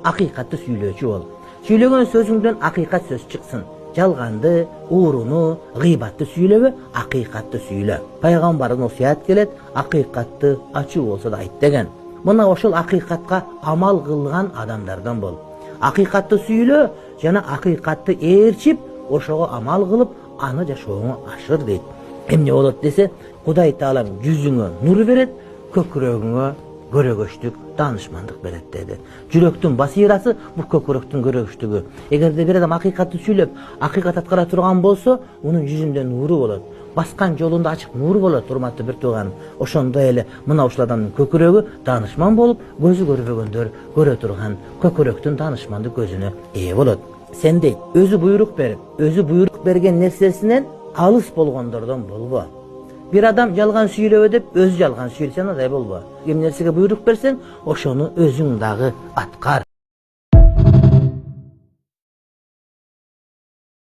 Акыйкатты сүйлөөчү бол. Сүйлөгөн сөзүңдөн акыйкат сөз чыксын. Жалганды, ууруну, гыйбатты сүйлөбө, акыйкатты сүйлө. Пайгамбардын осуят келет, акыйкатты ачуу болсо да айт деген. Мына ошол акыйкатка амал кылган адамдардан бол. Акыйкатты сүйлө жана акыйкатты ээрчип, ошого амал кылып, аны жашооңо ашыр дейт. Эмне болот десе, Кудай Таала жүзүңө нур берет, көкүрөгүңө көрөгөчтүк, данышмандык берет деди. Жүрөктүн басирасы бул көкүрөктүн көрөгөчтүгү. Эгерде бир адам акыйкатты сүйлөп, акыйкат аткара турган болсо, унун жүзүндө нуру болот. Баскан жолунда ачык нур болот, урматтуу бир тууганым. Ошондой эле мына ушул адамдын көкүрөгү данышман болуп, көзү көрбөгөндөр көрө турган көкүрөктүн данышманды көзүнө ээ болот. Сен дейт, өзү буйрук берген нерсесинен алыс болгондордон болбо. Bir adam жалган сүйлөбө деп, өзү жалган сүйлөсөң адай болбо. Ким нерсеге буйрук берсең, ошону өзүң дагы аткар.